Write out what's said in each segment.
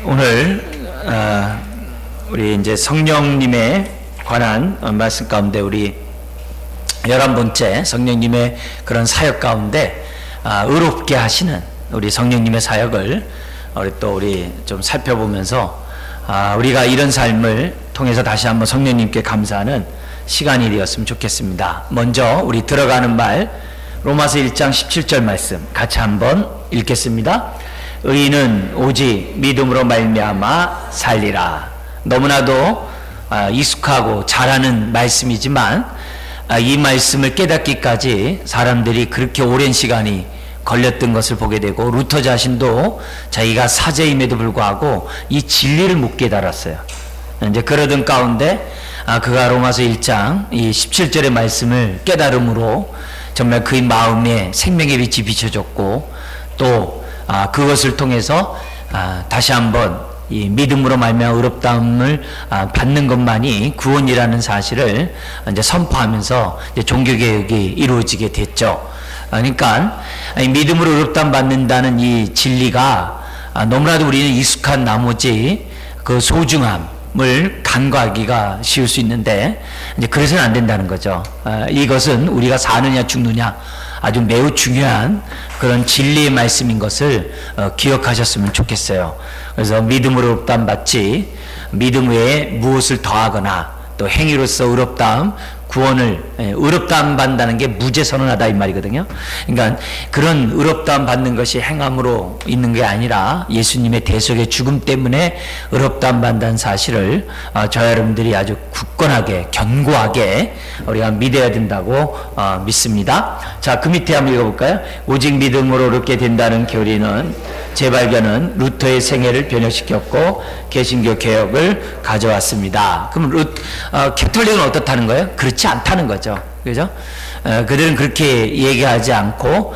오늘 우리 이제 성령님에 관한 말씀 가운데 우리 11번째 성령님의 그런 사역 가운데 의롭게 하시는 우리 성령님의 사역을 우리 좀 살펴보면서 우리가 이런 삶을 통해서 다시 한번 성령님께 감사하는 시간이 되었으면 좋겠습니다. 먼저 우리 들어가는 말 로마서 1장 17절 말씀 같이 한번 읽겠습니다. 의인은 오직 믿음으로 말미암아 살리라. 너무나도 익숙하고 잘하는 말씀이지만 이 말씀을 깨닫기까지 사람들이 그렇게 오랜 시간이 걸렸던 것을 보게 되고 루터 자신도 자기가 사제임에도 불구하고 이 진리를 못 깨달았어요. 이제 그러던 가운데 그가 로마서 1장 이 17절의 말씀을 깨달음으로 정말 그의 마음에 생명의 빛이 비춰졌고 또 그것을 통해서 다시 한번 이 믿음으로 말미암아 의롭다함을 받는 것만이 구원이라는 사실을 이제 선포하면서 이제 종교개혁이 이루어지게 됐죠. 그러니까 믿음으로 의롭다함 받는다는 이 진리가 너무나도 우리는 익숙한 나머지 그 소중함을 간과하기가 쉬울 수 있는데 이제 그래서는 안 된다는 거죠. 이것은 우리가 사느냐 죽느냐 아주 매우 중요한 그런 진리의 말씀인 것을 기억하셨으면 좋겠어요. 그래서 믿음으로 의롭다함 받지 믿음 외에 무엇을 더하거나 또 행위로서 의롭다함 구원을 의롭다함 받는다는 게 무죄 선언하다 이 말이거든요. 그러니까 그런 의롭다함 받는 것이 행함으로 있는 게 아니라 예수님의 대속의 죽음 때문에 의롭다함 받는다는 사실을 저와 여러분들이 아주 굳건하게 견고하게 우리가 믿어야 된다고 믿습니다. 자, 그 밑에 한번 읽어볼까요? 오직 믿음으로 의롭게 된다는 교리는 재발견은 루터의 생애를 변혁시켰고 개신교 개혁을 가져왔습니다. 그럼 캐톨릭은 어떻다는 거예요? 그렇지 않다는 거죠. 그죠? 그들은 그렇게 얘기하지 않고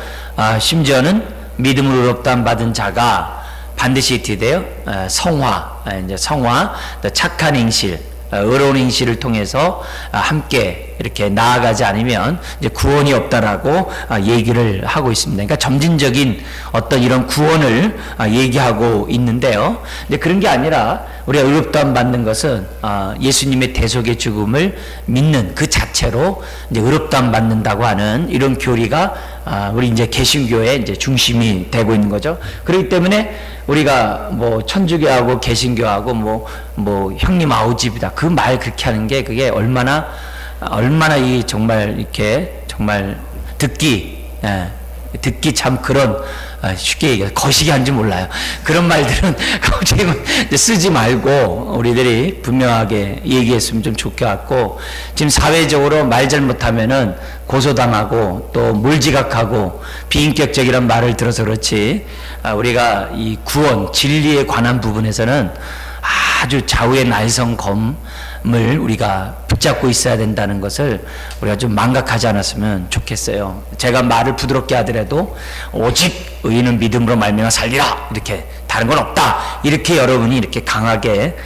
심지어는 믿음으로 의롭다함 받은 자가 반드시 어떻게 돼요? 성화, 또 착한 행실, 의로운 행실을 통해서 함께 이렇게 나아가지 않으면 이제 구원이 없다라고 얘기를 하고 있습니다. 그러니까 점진적인 어떤 이런 구원을 얘기하고 있는데요. 근데 그런 게 아니라 우리가 의롭다함 받는 것은 예수님의 대속의 죽음을 믿는 그 자체로 이제 의롭다함 받는다고 하는 이런 교리가 우리 이제 개신교의 이제 중심이 되고 있는 거죠. 그렇기 때문에 우리가 뭐 천주교하고 개신교하고 뭐 형님 아우집이다 그 말 그렇게 하는 게 그게 얼마나 이 정말 이렇게 정말 듣기 참 그런 쉽게 얘기해 거시기 한지 몰라요. 그런 말들은 쓰지 말고 우리들이 분명하게 얘기했으면 좀 좋겠고 지금 사회적으로 말 잘못하면은 고소당하고 또 물지각하고 비인격적이란 말을 들어서 그렇지 우리가 이 구원 진리에 관한 부분에서는 아주 좌우의 날성검을 우리가 붙잡고 있어야 된다는 것을 우리가 좀 망각하지 않았으면 좋겠어요. 제가 말을 부드럽게 하더라도 오직 의인은 믿음으로 말미암아 살리라 이렇게 다른 건 없다 이렇게 여러분이 이렇게 강하게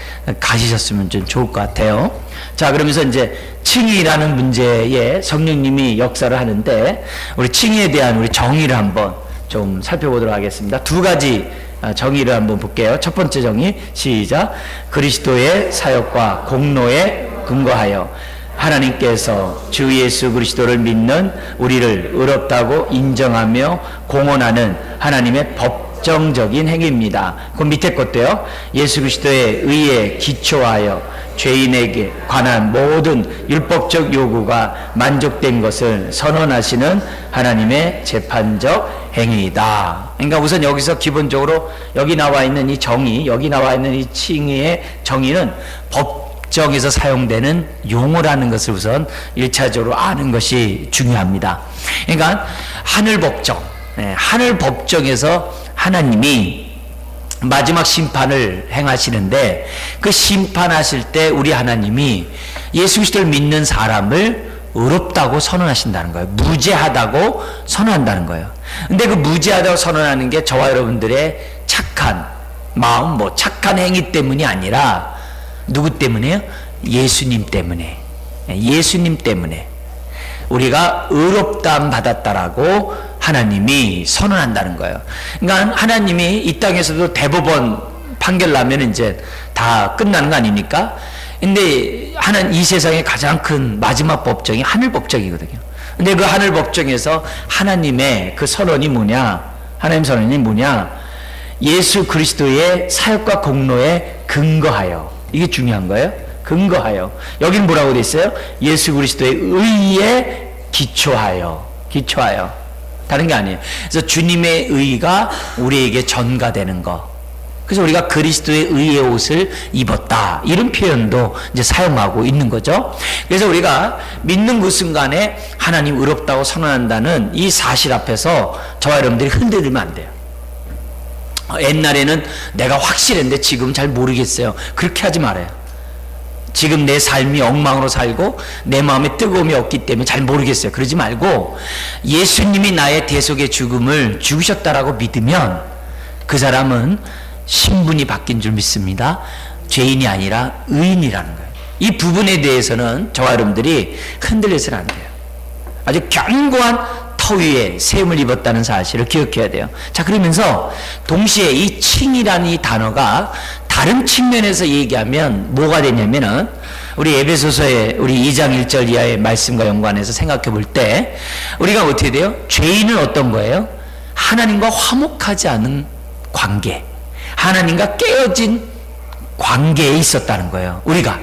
가시셨으면 좀 좋을 것 같아요. 자, 그러면서 이제 칭의라는 문제에 성령님이 역사를 하는데 우리 칭의에 대한 우리 정의를 한번 좀 살펴보도록 하겠습니다. 두 가지 정의를 한번 볼게요. 첫 번째 정의 시작. 그리스도의 사역과 공로에 근거하여 하나님께서 주 예수 그리스도를 믿는 우리를 의롭다고 인정하며 공언하는 하나님의 법정적인 행위입니다. 그 밑에 것도요. 예수 그리스도의 의에 기초하여 죄인에게 관한 모든 율법적 요구가 만족된 것을 선언하시는 하나님의 재판적 행위이다. 그러니까 우선 여기서 기본적으로 여기 나와 있는 이 정의, 여기 나와 있는 이 칭의의 정의는 법정에서 사용되는 용어라는 것을 우선 1차적으로 아는 것이 중요합니다. 그러니까 하늘 법정에서 하나님이 마지막 심판을 행하시는데 그 심판하실 때 우리 하나님이 예수 그리스도를 믿는 사람을 의롭다고 선언하신다는 거예요. 무죄하다고 선언한다는 거예요. 근데 그 무죄하다고 선언하는 게 저와 여러분들의 착한 마음, 착한 행위 때문이 아니라 누구 때문에요? 예수님 때문에. 예수님 때문에 우리가 의롭다함 받았다라고 하나님이 선언한다는 거예요. 그러니까 하나님이 이 땅에서도 대법원 판결 나면 이제 다 끝나는 거 아닙니까? 근데 이 세상의 가장 큰 마지막 법정이 하늘 법정이거든요. 근데 그 하늘 법정에서 하나님의 그 선언이 뭐냐? 하나님 선언이 뭐냐? 예수 그리스도의 사역과 공로에 근거하여. 이게 중요한 거예요. 근거하여. 여긴 뭐라고 돼 있어요? 예수 그리스도의 의에 기초하여. 기초하여. 다른 게 아니에요. 그래서 주님의 의가 우리에게 전가되는 거. 그래서 우리가 그리스도의 의의 옷을 입었다. 이런 표현도 이제 사용하고 있는 거죠. 그래서 우리가 믿는 그 순간에 하나님 의롭다고 선언한다는 이 사실 앞에서 저와 여러분들이 흔들리면 안 돼요. 옛날에는 내가 확실했는데 지금 잘 모르겠어요. 그렇게 하지 말아요. 지금 내 삶이 엉망으로 살고 내 마음에 뜨거움이 없기 때문에 잘 모르겠어요. 그러지 말고 예수님이 나의 대속의 죽음을 죽으셨다라고 믿으면 그 사람은 신분이 바뀐 줄 믿습니다. 죄인이 아니라 의인이라는 거예요. 이 부분에 대해서는 저와 여러분들이 흔들려서는 안 돼요. 아주 견고한 터 위에 세움을 입었다는 사실을 기억해야 돼요. 자, 그러면서 동시에 이 칭이라는 이 단어가 다른 측면에서 얘기하면 뭐가 되냐면은 우리 에베소서의 우리 2장 1절 이하의 말씀과 연관해서 생각해 볼 때 우리가 어떻게 돼요? 죄인은 어떤 거예요? 하나님과 화목하지 않은 관계, 하나님과 깨어진 관계에 있었다는 거예요. 우리가.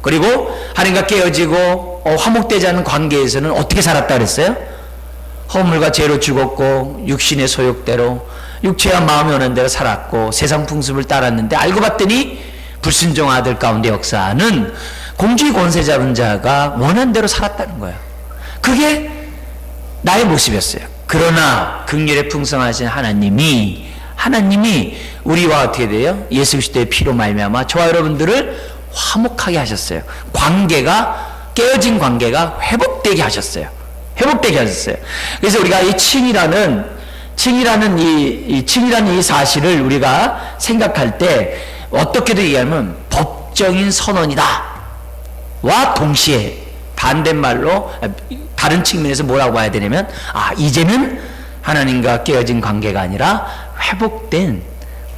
그리고 하나님과 깨어지고 화목되지 않은 관계에서는 어떻게 살았다 그랬어요? 허물과 죄로 죽었고 육신의 소욕대로 육체와 마음이 오는 대로 살았고 세상 풍습을 따랐는데 알고 봤더니 불순종 아들 가운데 역사하는 공주의 권세 잡은 자가 원한 대로 살았다는 거예요. 그게 나의 모습이었어요. 그러나 긍휼에 풍성하신 하나님이 우리와 어떻게 돼요? 예수 그리스도의 피로 말미암아 저와 여러분들을 화목하게 하셨어요. 깨어진 관계가 회복되게 하셨어요. 그래서 우리가 이 칭이라는 이 사실을 우리가 생각할 때 어떻게도 얘기하면 법적인 선언이다 와 동시에 반대말로 다른 측면에서 뭐라고 봐야 되냐면 이제는 하나님과 깨어진 관계가 아니라 회복된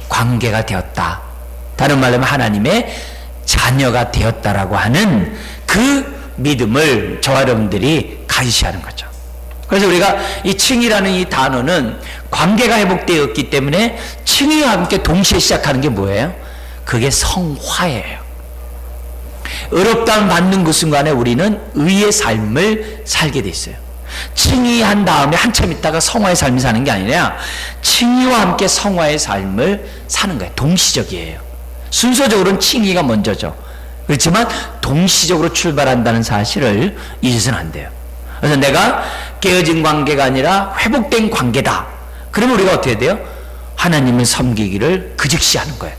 관계가 되었다. 다른 말로 하면 하나님의 자녀가 되었다라고 하는 그 믿음을 저와 여러분들이 가지셔야 하는 거죠. 그래서 우리가 이 칭이라는 이 단어는 관계가 회복되었기 때문에 칭이와 함께 동시에 시작하는 게 뭐예요? 그게 성화예요. 의롭다함 받는 그 순간에 우리는 의의 삶을 살게 돼 있어요. 칭의한 다음에 한참 있다가 성화의 삶을 사는 게 아니라 칭의와 함께 성화의 삶을 사는 거예요. 동시적이에요. 순서적으로는 칭의가 먼저죠. 그렇지만 동시적으로 출발한다는 사실을 잊어서는 안 돼요. 그래서 내가 깨어진 관계가 아니라 회복된 관계다. 그러면 우리가 어떻게 돼요? 하나님을 섬기기를 그 즉시 하는 거예요.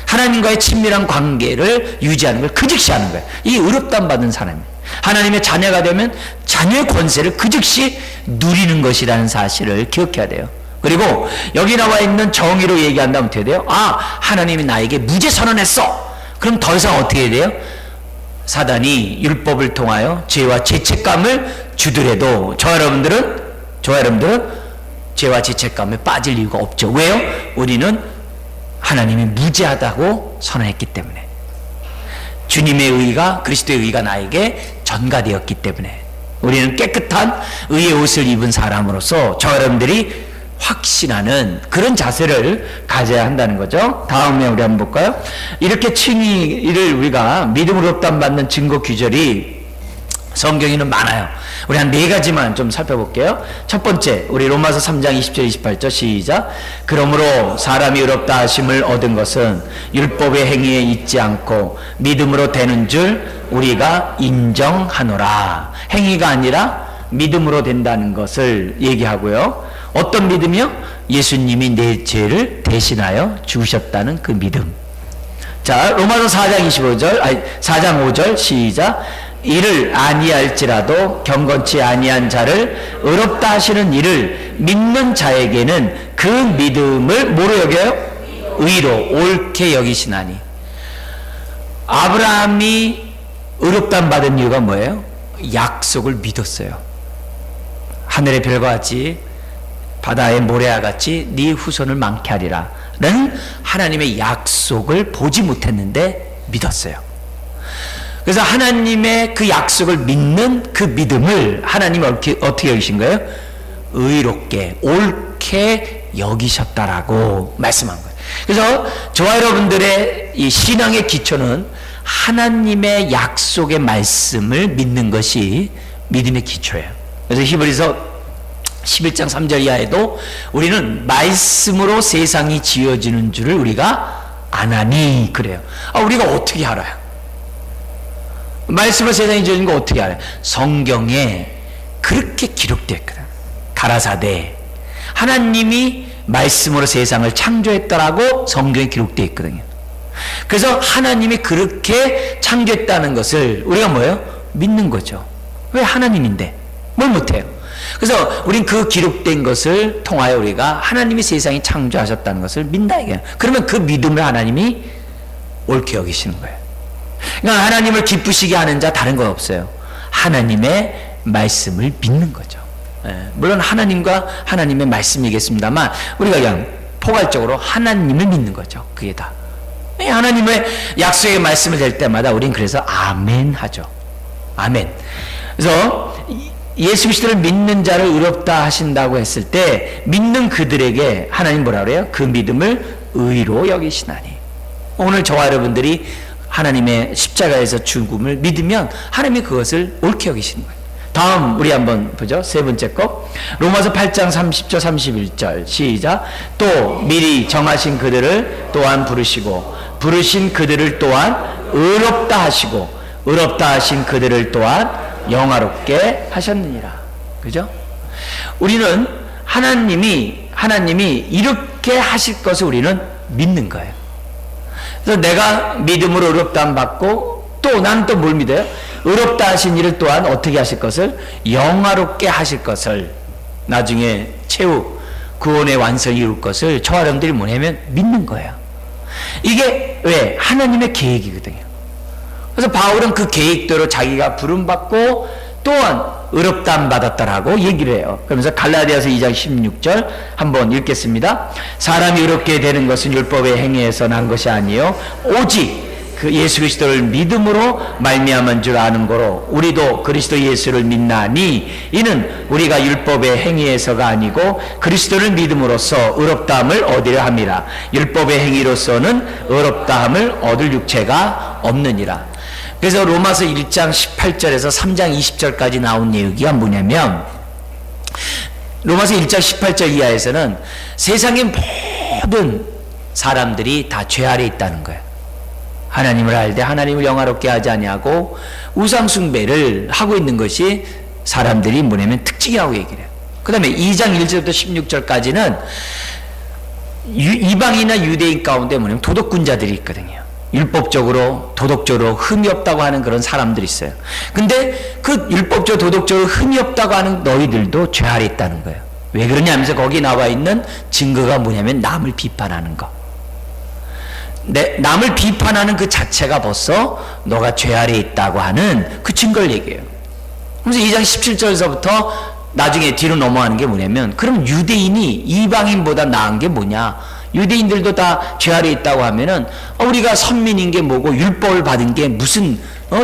하나님과의 친밀한 관계를 유지하는 걸 그 즉시 하는 거예요. 이 의롭다함 받은 사람이에요. 하나님의 자녀가 되면 자녀의 권세를 그 즉시 누리는 것이라는 사실을 기억해야 돼요. 그리고 여기 나와 있는 정의로 얘기한다면 어떻게 돼요? 하나님이 나에게 무죄 선언했어. 그럼 더 이상 어떻게 해야 돼요? 사단이 율법을 통하여 죄와 죄책감을 주더라도 저와 여러분들은 죄와 죄책감에 빠질 이유가 없죠. 왜요? 우리는 하나님이 무죄하다고 선언했기 때문에, 주님의 의가, 그리스도의 의가 나에게 전가되었기 때문에 우리는 깨끗한 의의 옷을 입은 사람으로서 저와 여러분들이 확신하는 그런 자세를 가져야 한다는 거죠. 다음에 우리 한번 볼까요? 이렇게 칭의를 우리가 믿음으로 의롭다함 받는 증거 규절이 성경에는 많아요. 우리 한 4가지만 좀 살펴볼게요. 첫 번째, 우리 로마서 3장 20절 28절 시작. 그러므로 사람이 의롭다 하심을 얻은 것은 율법의 행위에 있지 않고 믿음으로 되는 줄 우리가 인정하노라. 행위가 아니라 믿음으로 된다는 것을 얘기하고요. 어떤 믿음이요? 예수님이 내 죄를 대신하여 죽으셨다는 그 믿음. 자, 로마서 4장 5절 시작. 이를 아니할지라도 경건치 아니한 자를 의롭다 하시는 이를 믿는 자에게는 그 믿음을 뭐로 여겨요? 의로 옳게 여기시나니. 아브라함이 의롭다함 받은 이유가 뭐예요? 약속을 믿었어요. 하늘의 별과 같이 바다의 모래와 같이 네 후손을 많게 하리라 하나님의 약속을 보지 못했는데 믿었어요. 그래서 하나님의 그 약속을 믿는 그 믿음을 하나님이 어떻게 여기신 거예요? 의롭게, 옳게 여기셨다라고 말씀한 거예요. 그래서 저와 여러분들의 이 신앙의 기초는 하나님의 약속의 말씀을 믿는 것이 믿음의 기초예요. 그래서 히브리서 11장 3절 이하에도 우리는 말씀으로 세상이 지어지는 줄을 우리가 아나니 그래요. 우리가 어떻게 알아요? 말씀으로 세상이 지어진 거 어떻게 알아요? 성경에 그렇게 기록되어 있거든. 가라사대 하나님이 말씀으로 세상을 창조했다라고 성경에 기록되어 있거든요. 그래서 하나님이 그렇게 창조했다는 것을 우리가 뭐예요? 믿는 거죠. 왜? 하나님인데 뭘 못해요? 그래서 우린 그 기록된 것을 통하여 우리가 하나님이 세상이 창조하셨다는 것을 믿는다 이거예요. 그러면 그 믿음을 하나님이 옳게 여기시는 거예요. 그러니까 하나님을 기쁘시게 하는 자 다른 건 없어요. 하나님의 말씀을 믿는 거죠. 물론 하나님과 하나님의 말씀이겠습니다만 우리가 그냥 포괄적으로 하나님을 믿는 거죠. 그게 다. 하나님의 약속의 말씀을 될 때마다 우린 그래서 아멘 하죠. 아멘. 그래서 예수 그리스도를 믿는 자를 의롭다 하신다고 했을 때 믿는 그들에게 하나님 뭐라 그래요? 그 믿음을 의로 여기시나니. 오늘 저와 여러분들이 하나님의 십자가에서 죽음을 믿으면 하나님이 그것을 옳게 여기시는 거예요. 다음 우리 한번 보죠. 세 번째 거 로마서 8장 30절 31절 시작. 또 미리 정하신 그들을 또한 부르시고 부르신 그들을 또한 의롭다 하시고 의롭다 하신 그들을 또한 영화롭게 하셨느니라. 그죠? 우리는 하나님이 이렇게 하실 것을 우리는 믿는 거예요. 그래서 내가 믿음으로 의롭다함 받고 또 나는 또 뭘 믿어요? 의롭다 하신 일을 또한 어떻게 하실 것을? 영화롭게 하실 것을 나중에 최후 구원의 완성이 이룰 것을 저와 여러분들이 뭐냐면 믿는 거예요. 이게 왜? 하나님의 계획이거든요. 그래서 바울은 그 계획대로 자기가 부름받고 또한 의롭다함 받았다라고 얘기를 해요. 그러면서 갈라디아서 2장 16절 한번 읽겠습니다. 사람이 의롭게 되는 것은 율법의 행위에서 난 것이 아니요 오직 그 예수 그리스도를 믿음으로 말미암은 줄 아는 거로 우리도 그리스도 예수를 믿나니 이는 우리가 율법의 행위에서가 아니고 그리스도를 믿음으로써 의롭다함을 얻으려 함이라. 율법의 행위로서는 의롭다함을 얻을 육체가 없느니라. 그래서 로마서 1장 18절에서 3장 20절까지 나온 내용이 뭐냐면 로마서 1장 18절 이하에서는 세상의 모든 사람들이 다 죄 아래 있다는 거예요. 하나님을 알되 하나님을 영화롭게 하지 아니하고 우상 숭배를 하고 있는 것이 사람들이 뭐냐면 특징이라고 얘기를 해요. 그 다음에 2장 1절부터 16절까지는 이방인이나 유대인 가운데 뭐냐면 도덕군자들이 있거든요. 율법적으로 도덕적으로 흠이 없다고 하는 그런 사람들이 있어요. 근데 그 율법적으로 도덕적으로 흠이 없다고 하는 너희들도 죄 아래 있다는 거예요. 왜 그러냐 하면서 거기 나와 있는 증거가 뭐냐면 남을 비판하는 거. 남을 비판하는 그 자체가 벌써 너가 죄 아래 있다고 하는 그 증거를 얘기해요. 그래서 2장 17절에서부터 나중에 뒤로 넘어가는 게 뭐냐면 그럼 유대인이 이방인보다 나은 게 뭐냐? 유대인들도 다 죄 아래 있다고 하면은 우리가 선민인 게 뭐고 율법을 받은 게 무슨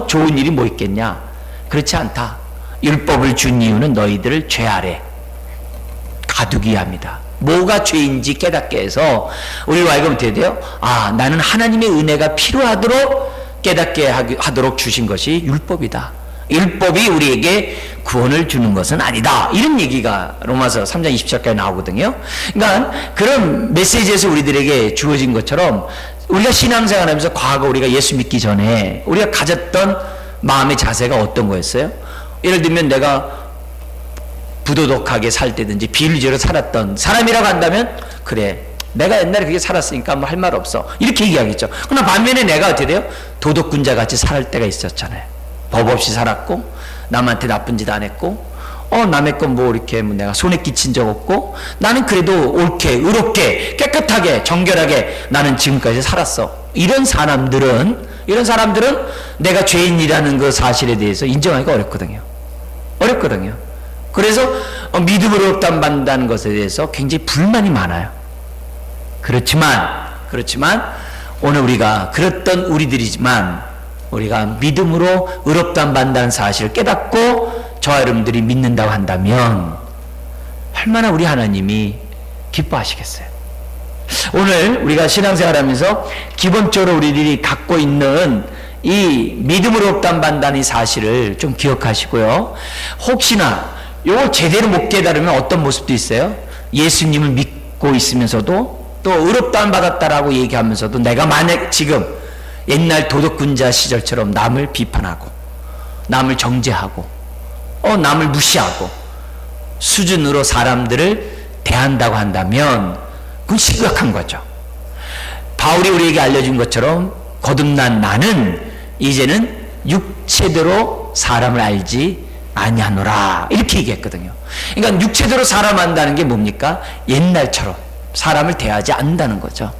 좋은 일이 뭐 있겠냐? 그렇지 않다. 율법을 준 이유는 너희들을 죄 아래 가두기 위함이다. 뭐가 죄인지 깨닫게 해서 우리로 알고 어떻게 돼요? 나는 하나님의 은혜가 필요하도록 깨닫게 하도록 주신 것이 율법이다. 율법이 우리에게 구원을 주는 것은 아니다. 이런 얘기가 로마서 3장 20절까지 나오거든요. 그러니까 그런 메시지에서 우리들에게 주어진 것처럼 우리가 신앙생활 하면서 과거 우리가 예수 믿기 전에 우리가 가졌던 마음의 자세가 어떤 거였어요? 예를 들면 내가 부도덕하게 살 때든지 비일비재로 살았던 사람이라고 한다면 그래 내가 옛날에 그렇게 살았으니까 뭐 할 말 없어 이렇게 얘기하겠죠. 그러나 반면에 내가 어떻게 돼요? 도덕군자 같이 살 때가 있었잖아요. 법 없이 살았고 남한테 나쁜 짓 안 했고 남의 건 뭐 이렇게 내가 손에 끼친 적 없고 나는 그래도 옳게 의롭게 깨끗하게 정결하게 나는 지금까지 살았어. 이런 사람들은 내가 죄인이라는 그 사실에 대해서 인정하기가 어렵거든요. 그래서 믿음으로 의롭다함 받는다는 것에 대해서 굉장히 불만이 많아요. 그렇지만 오늘 우리가 그랬던 우리들이지만 우리가 믿음으로 의롭다함 받는다는 사실을 깨닫고 저와 여러분들이 믿는다고 한다면 얼마나 우리 하나님이 기뻐하시겠어요. 오늘 우리가 신앙생활하면서 기본적으로 우리들이 갖고 있는 이 믿음으로 의롭다함 받는다는 이 사실을 좀 기억하시고요. 혹시나 이걸 제대로 못 깨달으면 어떤 모습도 있어요. 예수님을 믿고 있으면서도 또 의롭다함 받았다라고 얘기하면서도 내가 만약 지금 옛날 도덕군자 시절처럼 남을 비판하고 남을 정죄하고 남을 무시하고 수준으로 사람들을 대한다고 한다면 그건 심각한 거죠. 바울이 우리에게 알려준 것처럼 거듭난 나는 이제는 육체대로 사람을 알지 아니하노라 이렇게 얘기했거든요. 그러니까 육체대로 사람 안다는 게 뭡니까? 옛날처럼 사람을 대하지 않는다는 거죠.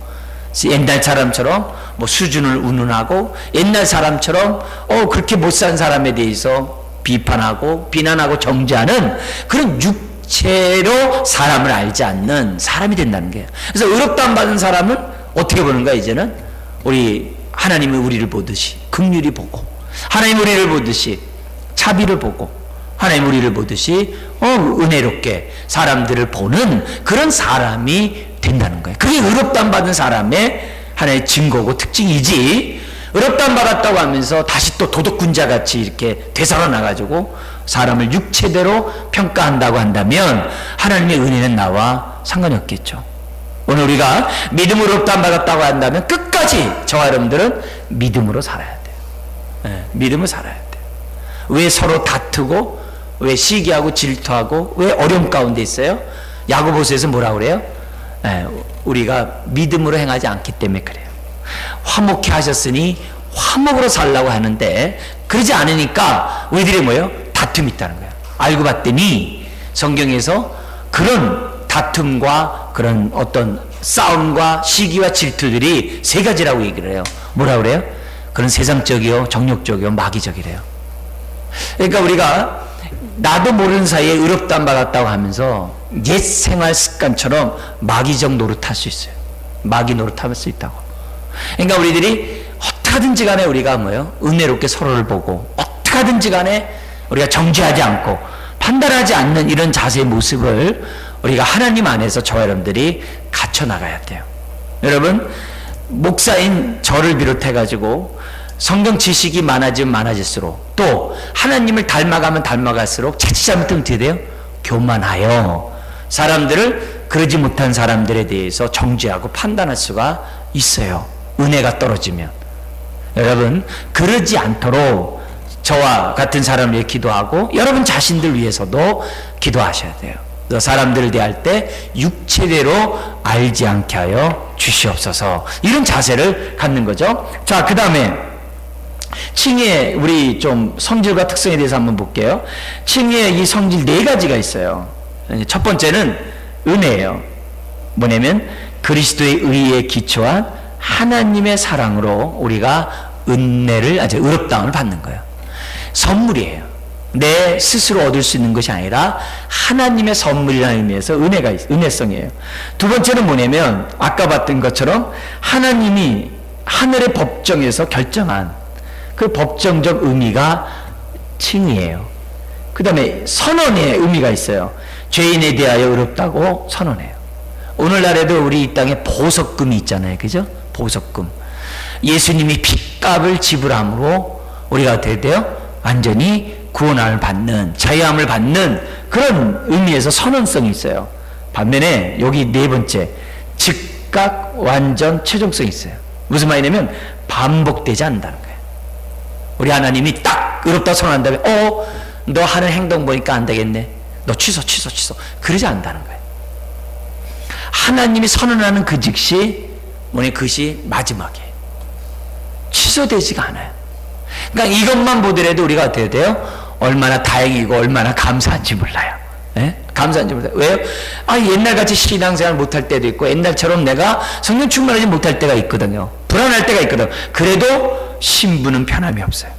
옛날 사람처럼 뭐 수준을 운운하고 옛날 사람처럼 그렇게 못 산 사람에 대해서 비판하고 비난하고 정죄하는 그런 육체로 사람을 알지 않는 사람이 된다는 거예요. 그래서 의롭다함 받은 사람은 어떻게 보는 거야? 이제는 우리 하나님이 우리를 보듯이 긍휼히 보고 하나님 우리를 보듯이 자비를 보고 하나님 우리를 보듯이 은혜롭게 사람들을 보는 그런 사람이 된다는 거예요. 그게 의롭다함 받은 사람의 하나의 증거고 특징이지, 의롭다함 받았다고 하면서 다시 또 도덕군자 같이 이렇게 되살아나가지고 사람을 육체대로 평가한다고 한다면 하나님의 은혜는 나와 상관이 없겠죠. 오늘 우리가 믿음으로 의롭다함 받았다고 한다면 끝까지 저와 여러분들은 믿음으로 살아야 돼요. 네, 믿음을 살아야 돼요. 왜 서로 다투고 왜 시기하고 질투하고 왜 어려움 가운데 있어요? 야고보서에서 뭐라고 그래요? 우리가 믿음으로 행하지 않기 때문에 그래요. 화목케 하셨으니 화목으로 살라고 하는데 그러지 않으니까 우리들이 뭐예요? 다툼이 있다는 거예요. 알고 봤더니 성경에서 그런 다툼과 그런 어떤 싸움과 시기와 질투들이 세 가지라고 얘기를 해요. 뭐라고 그래요? 그런 세상적이요, 정욕적이요, 마귀적이래요. 그러니까 우리가 나도 모르는 사이에 의롭다함 받았다고 하면서 옛 생활 습관처럼 마귀적 노릇할 수 있어요. 마귀 노릇할 수 있다고. 그러니까 우리들이 어떻게든지 간에 우리가 뭐예요? 은혜롭게 서로를 보고 어떻게든지 간에 우리가 정죄하지 않고 판단하지 않는 이런 자세의 모습을 우리가 하나님 안에서 저와 여러분들이 갖춰 나가야 돼요. 여러분, 목사인 저를 비롯해 가지고 성경 지식이 많아지면 많아질수록 또 하나님을 닮아가면 닮아갈수록 자칫 잘못하면 어떻게 돼요? 교만하여 사람들을 그러지 못한 사람들에 대해서 정죄하고 판단할 수가 있어요. 은혜가 떨어지면. 여러분, 그러지 않도록 저와 같은 사람을 위해 기도하고 여러분 자신들 위해서도 기도하셔야 돼요. 사람들을 대할 때 육체대로 알지 않게 하여 주시옵소서. 이런 자세를 갖는 거죠. 자, 그 다음에 칭의의 우리 좀 성질과 특성에 대해서 한번 볼게요. 칭의의 이 성질 네 가지가 있어요. 첫 번째는 은혜예요. 뭐냐면 그리스도의 의에 기초한 하나님의 사랑으로 우리가 은혜를 아주 의롭다함을 받는 거예요. 선물이에요. 내 스스로 얻을 수 있는 것이 아니라 하나님의 선물이라는 의미에서 은혜가 은혜성이에요. 두 번째는 뭐냐면 아까 봤던 것처럼 하나님이 하늘의 법정에서 결정한 그 법정적 의미가 칭의예요. 그 다음에 선언의 의미가 있어요. 죄인에 대하여 의롭다고 선언해요. 오늘날에도 우리 이 땅에 보석금이 있잖아요. 그죠? 보석금. 예수님이 핏값을 지불함으로 우리가 어떻게 돼요? 완전히 구원함을 받는, 자유함을 받는 그런 의미에서 선언성이 있어요. 반면에 여기 네 번째, 즉각 완전 최종성이 있어요. 무슨 말이냐면 반복되지 않는다는 거예요. 우리 하나님이 딱 의롭다 선언한 다음에 너 하는 행동 보니까 안 되겠네. 너 취소. 그러지 않는다는 거예요. 하나님이 선언하는 그 즉시 뭐냐, 그것이 마지막이에요. 취소되지가 않아요. 그러니까 이것만 보더라도 우리가 어떻게 돼요? 얼마나 다행이고 얼마나 감사한지 몰라요. 예? 감사한지 몰라요. 왜요? 옛날같이 신앙생활 못할 때도 있고 옛날처럼 내가 성령 충만하지 못할 때가 있거든요. 불안할 때가 있거든. 그래도 신부는 변함이 없어요.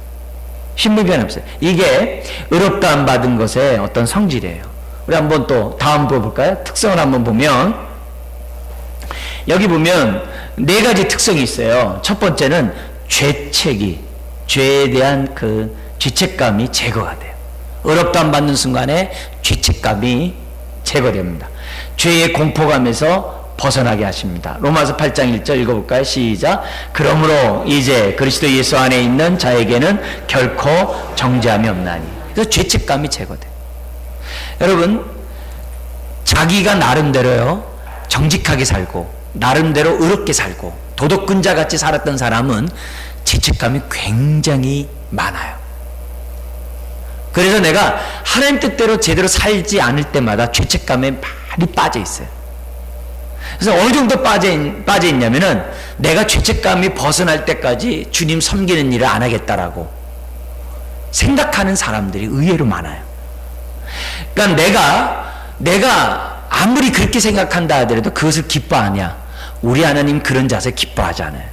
신부는 변함이 없어요. 이게 의롭다함 받은 것의 어떤 성질이에요. 우리 한번 또 다음 볼까요? 특성을 한번 보면 여기 보면 네 가지 특성이 있어요. 첫 번째는 죄책이, 죄에 대한 그 죄책감이 제거가 돼요. 의롭다함 받는 순간에 죄책감이 제거됩니다. 죄의 공포감에서 벗어나게 하십니다. 로마서 8장 1절 읽어볼까요? 시작. 그러므로 이제 그리스도 예수 안에 있는 자에게는 결코 정죄함이 없나니. 그래서 죄책감이 제거돼요. 여러분, 자기가 나름대로요 정직하게 살고 나름대로 의롭게 살고 도덕군자 같이 살았던 사람은 죄책감이 굉장히 많아요. 그래서 내가 하나님 뜻대로 제대로 살지 않을 때마다 죄책감에 많이 빠져 있어요. 그래서 어느 정도 빠져 있냐면은 내가 죄책감이 벗어날 때까지 주님 섬기는 일을 안 하겠다라고 생각하는 사람들이 의외로 많아요. 그러니까 내가 아무리 그렇게 생각한다 하더라도 그것을 기뻐하냐? 우리 하나님 그런 자세 기뻐하지 않아요.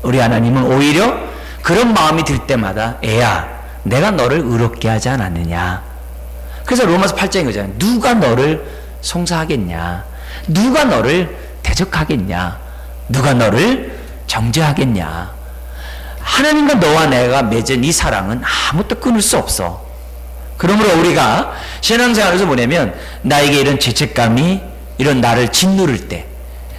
우리 하나님은 오히려 그런 마음이 들 때마다 애야, 내가 너를 의롭게 하지 않았느냐. 그래서 로마서 8장인 거잖아요. 누가 너를 송사하겠냐? 누가 너를 대적하겠냐? 누가 너를 정죄하겠냐? 하나님과 너와 내가 맺은 이 사랑은 아무것도 끊을 수 없어. 그러므로 우리가 신앙생활에서 보내면 나에게 이런 죄책감이 이런 나를 짓누를 때,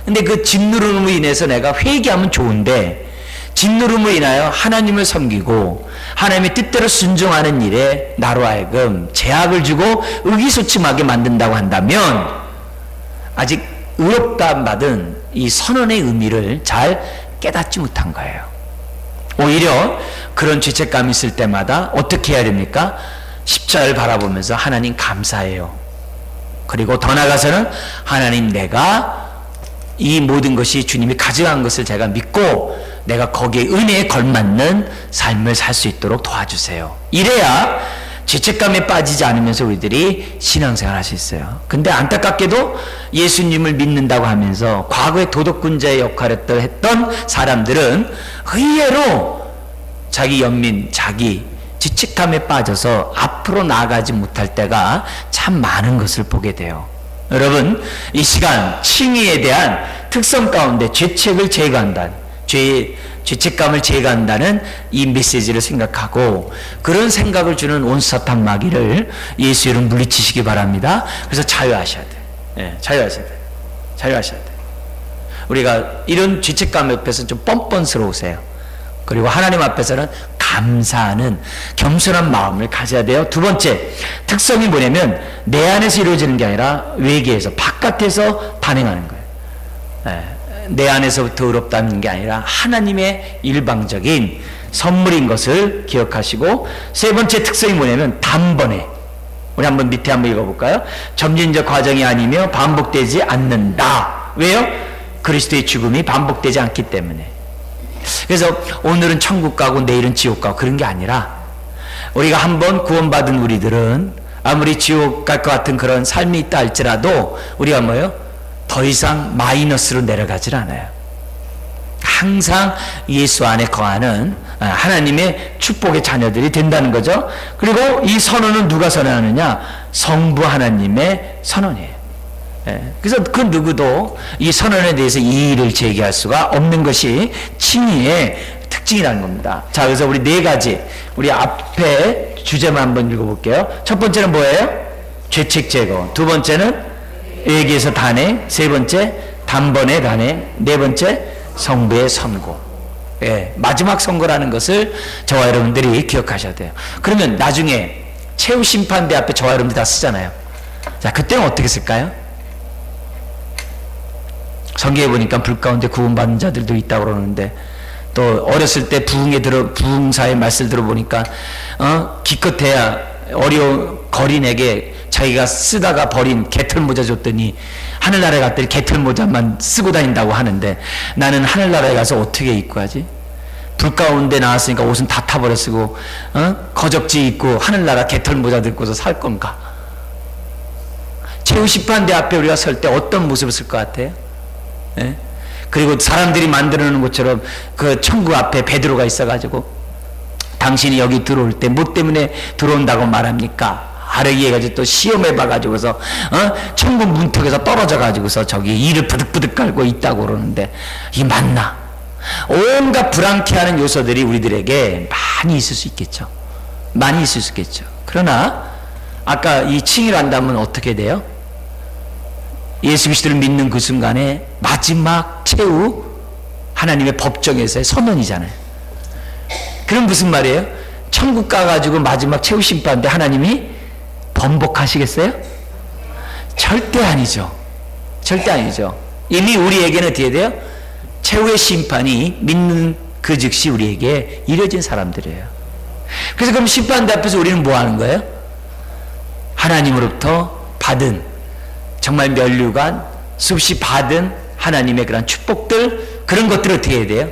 근데 그 짓누름으로 인해서 내가 회개하면 좋은데 짓누름으로 인하여 하나님을 섬기고 하나님의 뜻대로 순종하는 일에 나로 하여금 제약을 주고 의기소침하게 만든다고 한다면 아직 의롭다함 받은 이 선언의 의미를 잘 깨닫지 못한 거예요. 오히려 그런 죄책감이 있을 때마다 어떻게 해야 됩니까? 십자가를 바라보면서 하나님 감사해요. 그리고 더 나아가서는 하나님, 내가 이 모든 것이 주님이 가져간 것을 제가 믿고 내가 거기에 은혜에 걸맞는 삶을 살 수 있도록 도와주세요. 이래야 죄책감에 빠지지 않으면서 우리들이 신앙생활 할 수 있어요. 근데 안타깝게도 예수님을 믿는다고 하면서 과거에 도덕군자의 역할을 했던 사람들은 의외로 자기 연민, 자기 죄책감에 빠져서 앞으로 나아가지 못할 때가 참 많은 것을 보게 돼요. 여러분, 이 시간 칭의에 대한 특성 가운데 죄책을 제거한다는, 죄책감을 제거한다는 이 메시지를 생각하고 그런 생각을 주는 온사탄 마귀를 예수 이름 물리치시기 바랍니다. 그래서 자유하셔야 돼요. 네, 자유하셔야 돼요. 자유하셔야 돼요. 우리가 이런 죄책감 옆에서 좀 뻔뻔스러우세요. 그리고 하나님 앞에서는 감사하는 겸손한 마음을 가져야 돼요. 두 번째 특성이 뭐냐면 내 안에서 이루어지는 게 아니라 외계에서, 바깥에서 단행하는 거예요. 내 안에서부터 의롭다는 게 아니라 하나님의 일방적인 선물인 것을 기억하시고, 세 번째 특성이 뭐냐면 단번에, 우리 한번 밑에 한번 읽어볼까요? 점진적 과정이 아니며 반복되지 않는다. 왜요? 그리스도의 죽음이 반복되지 않기 때문에. 그래서 오늘은 천국 가고 내일은 지옥 가고 그런 게 아니라, 우리가 한번 구원받은 우리들은 아무리 지옥 갈 것 같은 그런 삶이 있다 할지라도 우리가 뭐예요? 더 이상 마이너스로 내려가질 않아요. 항상 예수 안에 거하는 하나님의 축복의 자녀들이 된다는 거죠. 그리고 이 선언은 누가 선언하느냐? 성부 하나님의 선언이에요. 그래서 그 누구도 이 선언에 대해서 이의를 제기할 수가 없는 것이 칭의의 특징이라는 겁니다. 자, 그래서 우리 네 가지, 우리 앞에 주제만 한번 읽어볼게요. 첫 번째는 뭐예요? 죄책 제거. 두 번째는 회개에서 단행. 세 번째 단번에 단행. 네 번째 성부의 선고. 마지막 선고라는 것을 저와 여러분들이 기억하셔야 돼요. 그러면 나중에 최후 심판대 앞에 저와 여러분들이 다 쓰잖아요. 자, 그때는 어떻게 쓸까요? 성경에 보니까 불 가운데 구원받는 자들도 있다고 그러는데, 또 어렸을 때 부흥사의 말씀을 들어보니까 기껏해야 거린에게 자기가 쓰다가 버린 개털모자 줬더니 하늘나라에 갔더니 개털모자만 쓰고 다닌다고 하는데, 나는 하늘나라에 가서 어떻게 입고 하지? 불 가운데 나왔으니까 옷은 다 타버렸고 거적지 입고 하늘나라 개털모자 듣고서 살 건가? 최후 심판대 앞에 우리가 설 때 어떤 모습을 쓸 것 같아요? 예? 그리고 사람들이 만들어 놓은 것처럼 그 천국 앞에 베드로가 있어가지고 당신이 여기 들어올 때 뭐 때문에 들어온다고 말합니까? 바르게 해가지고 또 시험해 봐가지고서 천국 문턱에서 떨어져가지고서 저기 이를 부득부득 깔고 있다고 그러는데 이게 맞나? 온갖 불안케하는 요소들이 우리들에게 많이 있을 수 있겠죠. 많이 있을 수 있겠죠. 그러나 아까 이 칭의를 한다면 어떻게 돼요? 예수 그리스도를 믿는 그 순간에 마지막 최후 하나님의 법정에서의 선언이잖아요. 그럼 무슨 말이에요? 천국 가가지고 마지막 최후 심판 때 하나님이 번복하시겠어요? 절대 아니죠. 절대 아니죠. 이미 우리에게는 어떻게 돼요? 최후의 심판이 믿는 그 즉시 우리에게 이뤄진 사람들이에요. 그래서 그럼 심판대 앞에서 우리는 뭐 하는 거예요? 하나님으로부터 받은 정말 면류관 수없이 받은 하나님의 그런 축복들, 그런 것들을 어떻게 해야 돼요?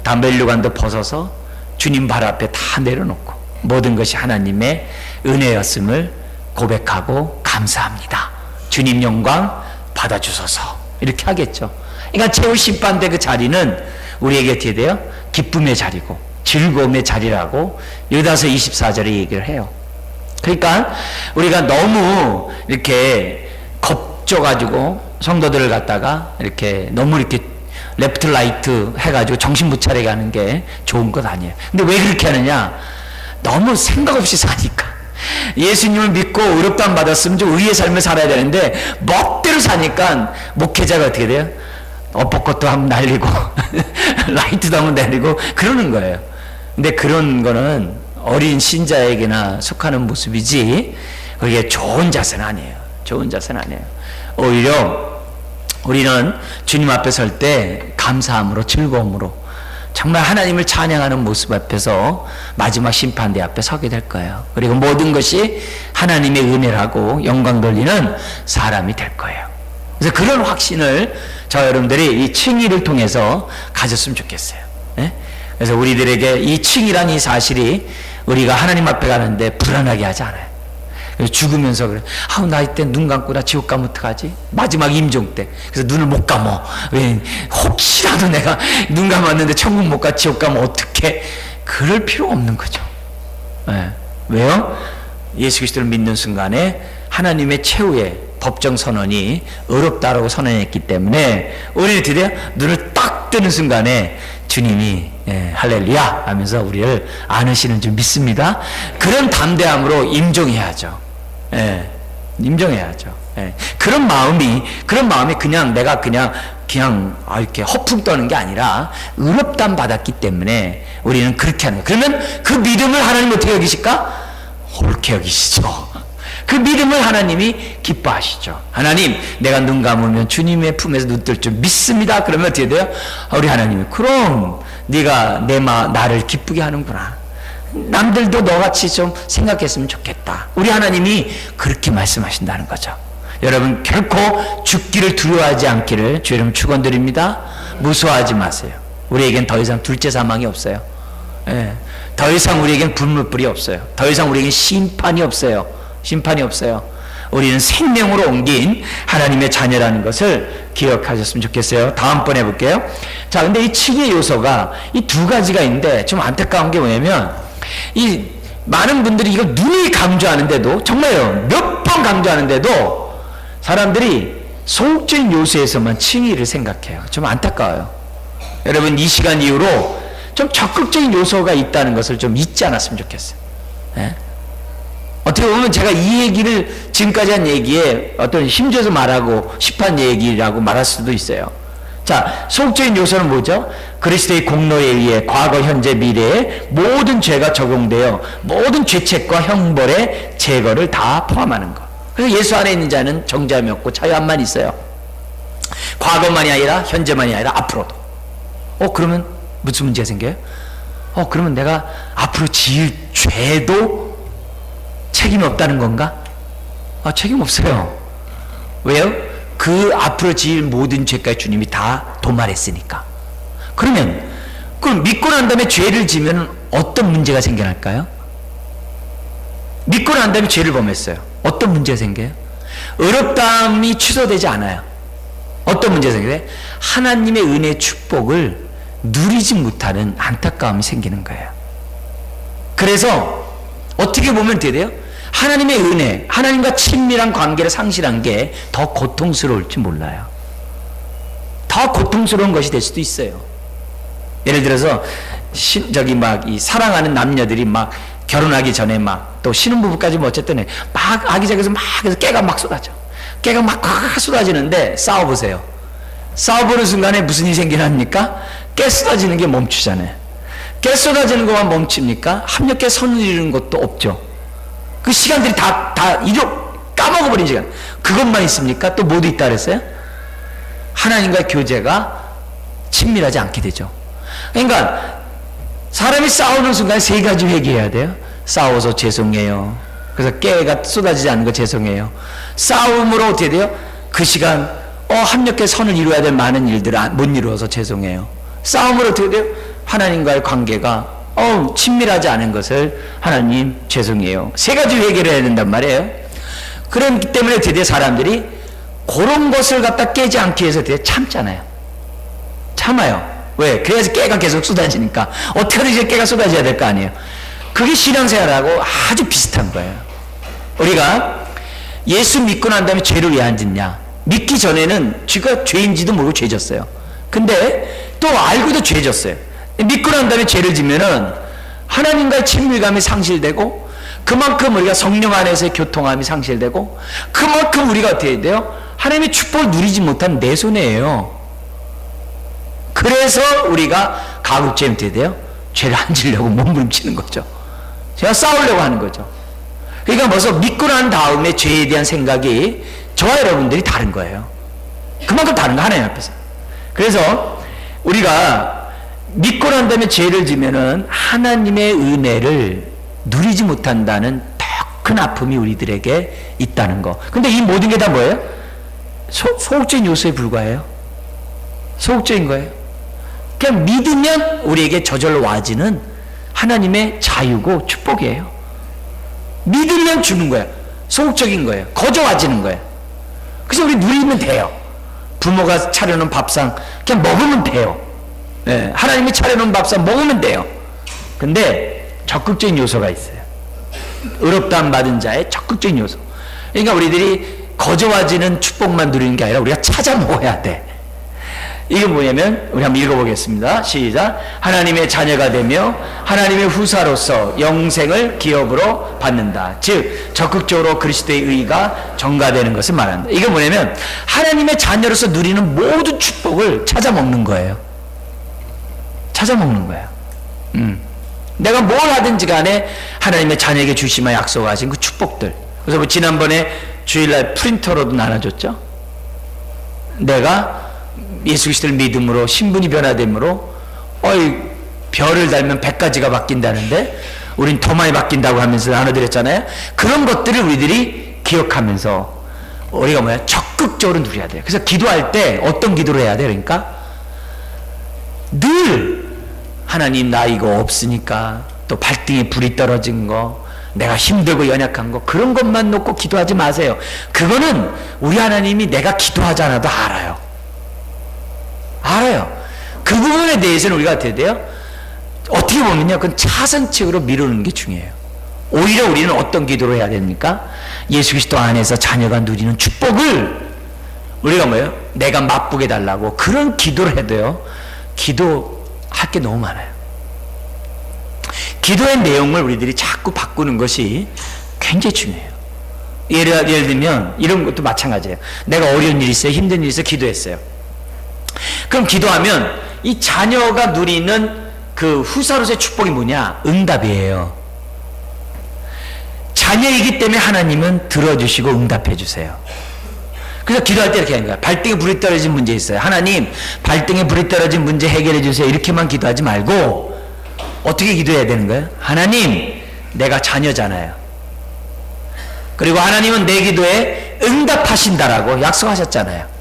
다 면류관도 벗어서 주님 발 앞에 다 내려놓고 모든 것이 하나님의 은혜였음을 고백하고 감사합니다. 주님 영광 받아주소서. 이렇게 하겠죠. 그러니까 최후 심판대 그 자리는 우리에게 어떻게 돼요? 기쁨의 자리고 즐거움의 자리라고 유다서 24절에 얘기를 해요. 그러니까 우리가 너무 이렇게 겁줘가지고 성도들을 갖다가 이렇게 너무 이렇게 레프트 라이트 해가지고 정신 못 차리게 하는 게 좋은 것 아니에요. 근데 왜 그렇게 하느냐? 너무 생각 없이 사니까. 예수님을 믿고 의롭다함 받았으면 좀 의의 삶을 살아야 되는데 멋대로 사니까 목회자가 어떻게 돼요? 벚꽃도 한번 날리고 라이트도 한번 날리고 그러는 거예요. 근데 그런 거는 어린 신자에게나 속하는 모습이지 그게 좋은 자세는 아니에요. 좋은 자세는 아니에요. 오히려 우리는 주님 앞에 설 때 감사함으로 즐거움으로 정말 하나님을 찬양하는 모습 앞에서 마지막 심판대 앞에 서게 될 거예요. 그리고 모든 것이 하나님의 은혜라고 영광 돌리는 사람이 될 거예요. 그래서 그런 확신을 저 여러분들이 이 칭의를 통해서 가졌으면 좋겠어요. 네? 그래서 우리들에게 이 칭의란 이 사실이 우리가 하나님 앞에 가는데 불안하게 하지 않아요. 죽으면서 그래. 아우 나이 때 눈 감고 나 지옥 가면 어떡하지? 마지막 임종 때. 그래서 눈을 못 감어. 왜? 혹시라도 내가 눈 감았는데 천국 못 가 지옥 가면 어떡해? 그럴 필요 없는 거죠. 네. 왜요? 예수 그리스도를 믿는 순간에 하나님의 최후의 법정 선언이 의롭다라고 선언했기 때문에 우리는 드디어 눈을 딱 뜨는 순간에 주님이 할렐루야 하면서 우리를 안으시는 줄 믿습니다. 그런 담대함으로 임종해야죠. 임종해야죠. 그런 마음이 그냥 내가 그냥 이렇게 허풍 떠는 게 아니라 의롭다함 받았기 때문에 우리는 그렇게 하는 거예요. 그러면 그 믿음을 하나님 어떻게 여기실까? 옳게 여기시죠. 그 믿음을 하나님이 기뻐하시죠. 하나님, 내가 눈 감으면 주님의 품에서 눈 뜰 줄 믿습니다. 그러면 어떻게 돼요? 우리 하나님이 그럼 네가 나를 기쁘게 하는구나. 남들도 너같이 좀 생각했으면 좋겠다. 우리 하나님이 그렇게 말씀하신다는 거죠. 여러분 결코 죽기를 두려워하지 않기를 주 이름 축원드립니다. 무서워하지 마세요. 우리에겐 더 이상 둘째 사망이 없어요. 더 이상 우리에겐 불물불이 없어요. 더 이상 우리에겐 심판이 없어요. 심판이 없어요. 우리는 생명으로 옮긴 하나님의 자녀라는 것을 기억하셨으면 좋겠어요. 다음번 해볼게요. 자, 근데 이 칭의 요소가 이 두 가지가 있는데 좀 안타까운 게 뭐냐면 이 많은 분들이 이걸 눈이 강조하는데도 정말요 몇 번 강조하는데도 사람들이 소극적인 요소에서만 칭의를 생각해요. 좀 안타까워요. 여러분 이 시간 이후로 좀 적극적인 요소가 있다는 것을 좀 잊지 않았으면 좋겠어요. 네? 어떻게 보면 제가 이 얘기를 지금까지 한 얘기에 어떤 힘줘서 말하고 싶은 얘기라고 말할 수도 있어요. 자, 소극적인 요소는 뭐죠? 그리스도의 공로에 의해 과거, 현재, 미래에 모든 죄가 적용되어 모든 죄책과 형벌의 제거를 다 포함하는 것. 그래서 예수 안에 있는 자는 정죄함이 없고 자유함만 있어요. 과거만이 아니라 현재만이 아니라 앞으로도. 그러면 무슨 문제가 생겨요? 그러면 내가 앞으로 지을 죄도 책임이 없다는 건가? 책임 없어요. 왜요? 그 앞으로 지을 모든 죄까지 주님이 다 도말했으니까. 그럼 믿고 난 다음에 죄를 지면 어떤 문제가 생겨날까요? 믿고 난 다음에 죄를 범했어요. 어떤 문제가 생겨요? 의롭다함이 취소되지 않아요. 어떤 문제가 생겨요? 하나님의 은혜의 축복을 누리지 못하는 안타까움이 생기는 거예요. 그래서 어떻게 보면 돼요? 하나님의 은혜, 하나님과 친밀한 관계를 상실한 게 더 고통스러울지 몰라요. 더 고통스러운 것이 될 수도 있어요. 예를 들어서 이 사랑하는 남녀들이 막 결혼하기 전에 막 또 신혼부부까지 뭐 어쨌든 막 아기자기해서 막 해서 깨가 막 쏟아져. 깨가 막 쏟아지는데 싸워보세요. 싸워보는 순간에 무슨 일이 생기랍니까? 깨 쏟아지는 게 멈추잖아요. 깨 쏟아지는 것만 멈춥니까? 합력해 선을 이루는 것도 없죠. 그 시간들이 다 까먹어버린 시간. 그것만 있습니까? 또 뭐도 있다 그랬어요? 하나님과의 교제가 친밀하지 않게 되죠. 그러니까 사람이 싸우는 순간 세 가지 회개해야 돼요. 싸워서 죄송해요. 그래서 깨가 쏟아지지 않는 거 죄송해요. 싸움으로 어떻게 돼요? 그 시간 합력해 선을 이루어야 될 많은 일들을 못 이루어서 죄송해요. 싸움으로 어떻게 돼요? 하나님과의 관계가 친밀하지 않은 것을 하나님 죄송해요. 세 가지 회개를 해야 된단 말이에요. 그렇기 때문에 드디어 사람들이 그런 것을 갖다 깨지 않기 위해서 되게 참잖아요. 참아요. 왜? 그래서 깨가 계속 쏟아지니까 어떻게든 이제 깨가 쏟아져야 될 거 아니에요. 그게 신앙생활하고 아주 비슷한 거예요. 우리가 예수 믿고 난 다음에 죄를 왜 안 짓냐? 믿기 전에는 쥐가 죄인지도 모르고 죄 졌어요. 근데 또 알고도 죄 졌어요. 믿고 난 다음에 죄를 지면은 하나님과의 친밀감이 상실되고 그만큼 우리가 성령 안에서의 교통함이 상실되고 그만큼 우리가 어떻게 해야 돼요? 하나님의 축복을 누리지 못한 내 손해예요. 그래서 우리가 가급적이면 어떻게 돼요? 죄를 안 지려고 몸부림치는 거죠. 제가 싸우려고 하는 거죠. 그러니까 벌써 믿고 난 다음에 죄에 대한 생각이 저와 여러분들이 다른 거예요. 그만큼 다른 거 하나님 앞에서. 그래서 우리가 믿고 난 다음에 죄를 지면은 하나님의 은혜를 누리지 못한다는 더 큰 아픔이 우리들에게 있다는 거. 근데 이 모든 게 다 뭐예요? 소극적인 요소에 불과해요. 소극적인 거예요. 그냥 믿으면 우리에게 저절로 와지는 하나님의 자유고 축복이에요. 믿으면 주는 거예요. 소극적인 거예요. 거저 와지는 거예요. 그래서 우리 누리면 돼요. 부모가 차려놓은 밥상 그냥 먹으면 돼요. 네, 하나님이 차려놓은 밥상 먹으면 돼요. 근데 적극적인 요소가 있어요. 의롭다함 받은 자의 적극적인 요소. 그러니까 우리들이 거저 와지는 축복만 누리는 게 아니라 우리가 찾아 먹어야 돼. 이게 뭐냐면 우리 한번 읽어보겠습니다. 시작. 하나님의 자녀가 되며 하나님의 후사로서 영생을 기업으로 받는다. 즉 적극적으로 그리스도의 의가 전가되는 것을 말한다. 이게 뭐냐면 하나님의 자녀로서 누리는 모든 축복을 찾아 먹는 거예요. 찾아 먹는 거예요. 내가 뭘 하든지 간에 하나님의 자녀에게 주시마 약속하신 그 축복들. 그래서 뭐 지난번에 주일날 프린터로도 나눠줬죠. 내가 예수 그리스도를 믿음으로 신분이 변화됨으로 별을 달면 100가지가 바뀐다는데 우린 더 많이 바뀐다고 하면서 나눠드렸잖아요. 그런 것들을 우리들이 기억하면서 우리가 적극적으로 누려야 돼요. 그래서 기도할 때 어떤 기도를 해야 돼요? 그러니까 늘 하나님 나 이거 없으니까 또 발등에 불이 떨어진 거 내가 힘들고 연약한 거 그런 것만 놓고 기도하지 마세요. 그거는 우리 하나님이 내가 기도하지 않아도 알아요. 그 부분에 대해서는 우리가 어떻게 돼요? 어떻게 보면요, 그건 차선책으로 미루는 게 중요해요. 오히려 우리는 어떤 기도를 해야 됩니까? 예수 그리스도 안에서 자녀가 누리는 축복을 우리가 내가 맛보게 달라고 그런 기도를 해도요, 기도할 게 너무 많아요. 기도의 내용을 우리들이 자꾸 바꾸는 것이 굉장히 중요해요. 예를 들면 이런 것도 마찬가지예요. 내가 어려운 일이 있어요, 힘든 일이 있어요, 기도했어요. 그럼 기도하면 이 자녀가 누리는 그 후사로서의 축복이 뭐냐? 응답이에요. 자녀이기 때문에 하나님은 들어주시고 응답해 주세요. 그래서 기도할 때 이렇게 하는 거야. 발등에 불이 떨어진 문제 있어요. 하나님, 발등에 불이 떨어진 문제 해결해 주세요. 이렇게만 기도하지 말고 어떻게 기도해야 되는 거예요? 하나님, 내가 자녀잖아요. 그리고 하나님은 내 기도에 응답하신다라고 약속하셨잖아요.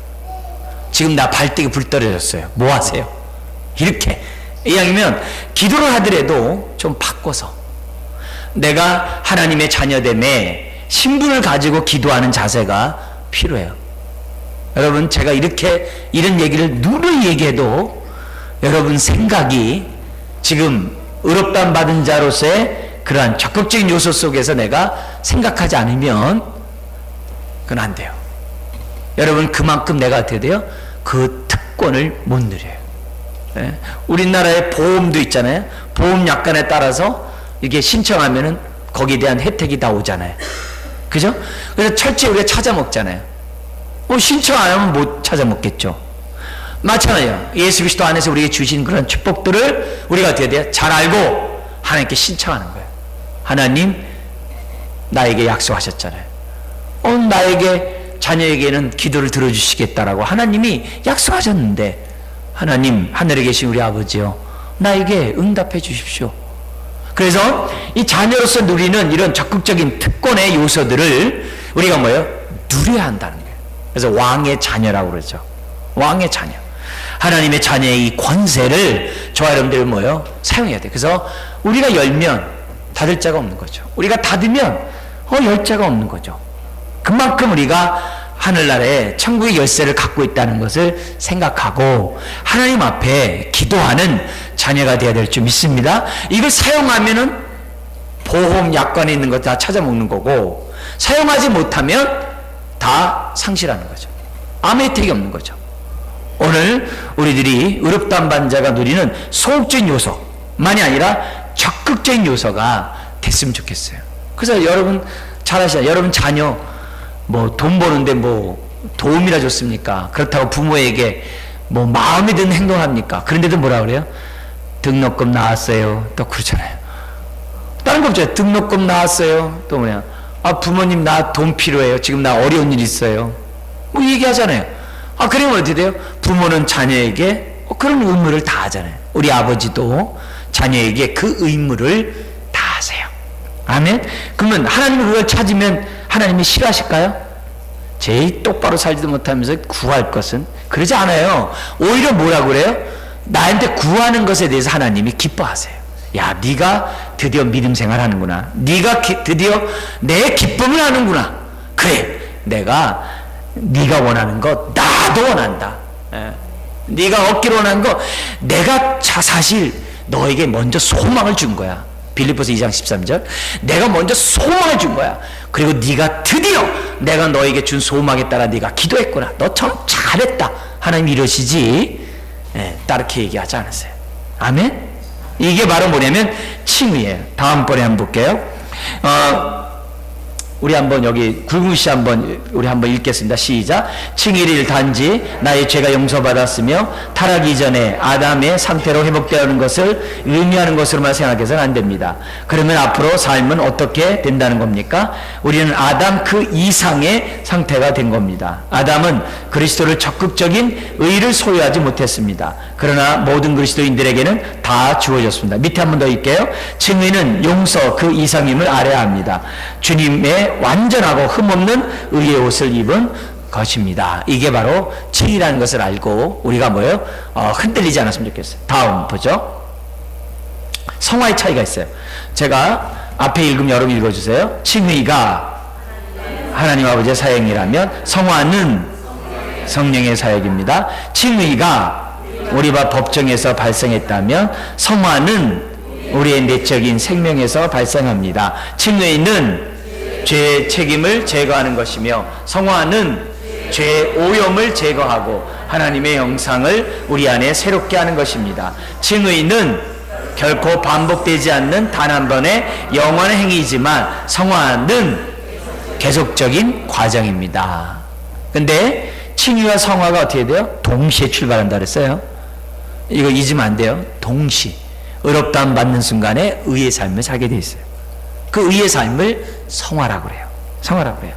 지금 나 발등에 불 떨어졌어요. 뭐 하세요? 이렇게 이왕이면 기도를 하더라도 좀 바꿔서 내가 하나님의 자녀됨에 신분을 가지고 기도하는 자세가 필요해요. 여러분, 제가 이런 얘기를 누를 얘기해도 여러분 생각이 지금 의롭다함 받은 자로서의 그러한 적극적인 요소 속에서 내가 생각하지 않으면 그건 안 돼요. 여러분, 그만큼 내가 어떻게 돼요? 그 특권을 못 누려요. 예? 우리나라에 보험도 있잖아요. 보험 약관에 따라서 이게 신청하면은 거기에 대한 혜택이 다 오잖아요. 그죠? 그래서 철저히 우리가 찾아 먹잖아요. 신청 안 하면 못 찾아 먹겠죠. 마찬가지예요. 예수 그리스도 안에서 우리에게 주신 그런 축복들을 우리가 어떻게 돼요? 잘 알고 하나님께 신청하는 거예요. 하나님, 나에게 약속하셨잖아요. 나에게, 자녀에게는 기도를 들어주시겠다라고 하나님이 약속하셨는데, 하나님, 하늘에 계신 우리 아버지요, 나에게 응답해 주십시오. 그래서 이 자녀로서 누리는 이런 적극적인 특권의 요소들을 우리가 뭐예요? 누려야 한다는 거예요. 그래서 왕의 자녀라고 그러죠. 왕의 자녀. 하나님의 자녀의 이 권세를 저와 여러분들이 뭐예요? 사용해야 돼요. 그래서 우리가 열면 닫을 자가 없는 거죠. 우리가 닫으면 열 자가 없는 거죠. 그만큼 우리가 하늘나라에 천국의 열쇠를 갖고 있다는 것을 생각하고 하나님 앞에 기도하는 자녀가 되어야 될 줄 믿습니다. 이걸 사용하면은 보험 약관에 있는 것 다 찾아먹는 거고, 사용하지 못하면 다 상실하는 거죠. 아무 혜택이 없는 거죠. 오늘 우리들이 의롭다함 받은 자가 누리는 소극적인 요소만이 아니라 적극적인 요소가 됐으면 좋겠어요. 그래서 여러분 잘 아시잖아요. 여러분 자녀 돈 버는데 도움이라 줬습니까? 그렇다고 부모에게 마음에 드는 행동을 합니까? 그런데도 뭐라 그래요? 등록금 나왔어요. 또 그러잖아요. 다른 거 없죠. 등록금 나왔어요. 또 뭐냐? 부모님 나 돈 필요해요. 지금 나 어려운 일 있어요. 얘기하잖아요. 그러면 어떻게 돼요? 부모는 자녀에게 그런 의무를 다 하잖아요. 우리 아버지도 자녀에게 그 의무를 다 하세요. 아멘? 그러면 하나님이 그걸 찾으면 하나님이 싫어하실까요? 제일 똑바로 살지도 못하면서 구할 것은 그러지 않아요. 오히려 뭐라고 그래요? 나한테 구하는 것에 대해서 하나님이 기뻐하세요. 야, 네가 드디어 믿음 생활하는구나. 네가 드디어 내 기쁨을 하는구나. 그래, 내가 네가 원하는 거 나도 원한다. 네가 얻기로 원하는 거 내가 사실 너에게 먼저 소망을 준 거야. 빌립보서 2장 13절. 내가 먼저 소망을 준 거야. 그리고 네가 드디어 내가 너에게 준 소망에 따라 네가 기도했구나. 너 참 잘했다. 하나님 이러시지. 따르게 얘기하지 않았어요. 아멘? 이게 바로 뭐냐면 칭의예요. 다음번에 한번 볼게요. 우리 한번 여기 굵은시 우리 한번 읽겠습니다. 시작. 칭의를 단지 나의 죄가 용서받았으며 타락 이전에 아담의 상태로 회복되는 것을 의미하는 것으로만 생각해서는 안 됩니다. 그러면 앞으로 삶은 어떻게 된다는 겁니까? 우리는 아담 그 이상의 상태가 된 겁니다. 아담은 그리스도를 적극적인 의를 소유하지 못했습니다. 그러나 모든 그리스도인들에게는 다 주어졌습니다. 밑에 한번 더 읽게요. 칭의는 용서 그 이상임을 알아야 합니다. 주님의 완전하고 흠없는 의의 옷을 입은 것입니다. 이게 바로 칭의라는 것을 알고 우리가 뭐예요? 흔들리지 않았으면 좋겠어요. 다음 보죠. 성화의 차이가 있어요. 제가 앞에 읽으면 여러분 읽어주세요. 칭의가 하나님 아버지의 사역이라면 성화는 성령의 사역입니다. 칭의가 우리와 법정에서 발생했다면 성화는 우리의 내적인 생명에서 발생합니다. 칭의는 죄의 책임을 제거하는 것이며 성화는 죄의 오염을 제거하고 하나님의 형상을 우리 안에 새롭게 하는 것입니다. 칭의는 결코 반복되지 않는 단 한 번의 영원한 행위이지만 성화는 계속적인 과정입니다. 근데 칭의와 성화가 어떻게 돼요? 동시에 출발한다 그랬어요. 이거 잊으면 안 돼요. 동시 의롭다함 받는 순간에 의의 삶을 살게 돼 있어요. 그 의의 삶을 성화라고 그래요. 성화라고 그래요.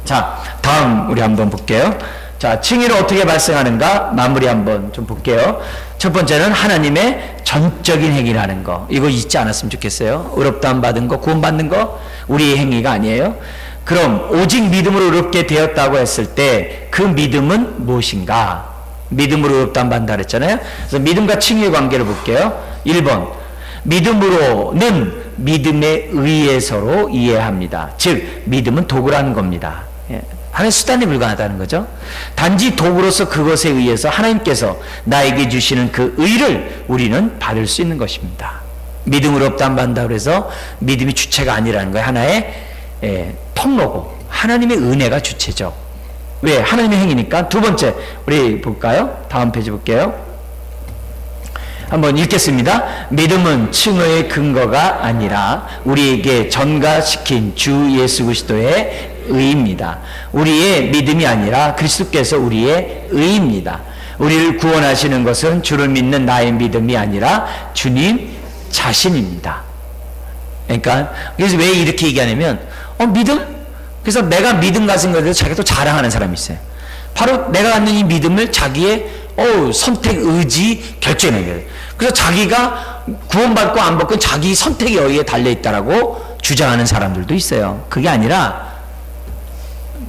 자, 다음 우리 한번 볼게요. 자, 칭의는 어떻게 발생하는가 마무리 한번 좀 볼게요. 첫 번째는 하나님의 전적인 행위라는 거. 이거 잊지 않았으면 좋겠어요. 의롭다함 받은 거, 구원받는 거 우리의 행위가 아니에요. 그럼 오직 믿음으로 의롭게 되었다고 했을 때 그 믿음은 무엇인가? 믿음으로 의롭다함 받는다 그랬잖아요. 그래서 믿음과 칭의의 관계를 볼게요. 1번 믿음으로는 믿음에 의해서로 이해합니다. 즉 믿음은 도구라는 겁니다. 하나의 수단에 불과하다는 거죠. 단지 도구로서 그것에 의해서 하나님께서 나에게 주시는 그 의를 우리는 받을 수 있는 것입니다. 믿음으로 없다함 받는다 그래서 믿음이 주체가 아니라는 거예요. 하나의 통로고 하나님의 은혜가 주체죠. 왜? 하나님의 행위니까. 두 번째 우리 볼까요? 다음 페이지 볼게요. 한번 읽겠습니다. 믿음은 칭의의 근거가 아니라 우리에게 전가시킨 주 예수 그리스도의 의입니다. 우리의 믿음이 아니라 그리스도께서 우리의 의입니다. 우리를 구원하시는 것은 주를 믿는 나의 믿음이 아니라 주님 자신입니다. 그러니까 그래서 왜 이렇게 얘기하냐면 믿음? 그래서 내가 믿음 가진 것에 대해서 자기가 또 자랑하는 사람이 있어요. 바로 내가 갖는 이 믿음을 자기의 선택, 의지, 결정에 거예요. 그래서 자기가 구원받고 안 받고 자기 선택이 여기에 달려있다라고 주장하는 사람들도 있어요. 그게 아니라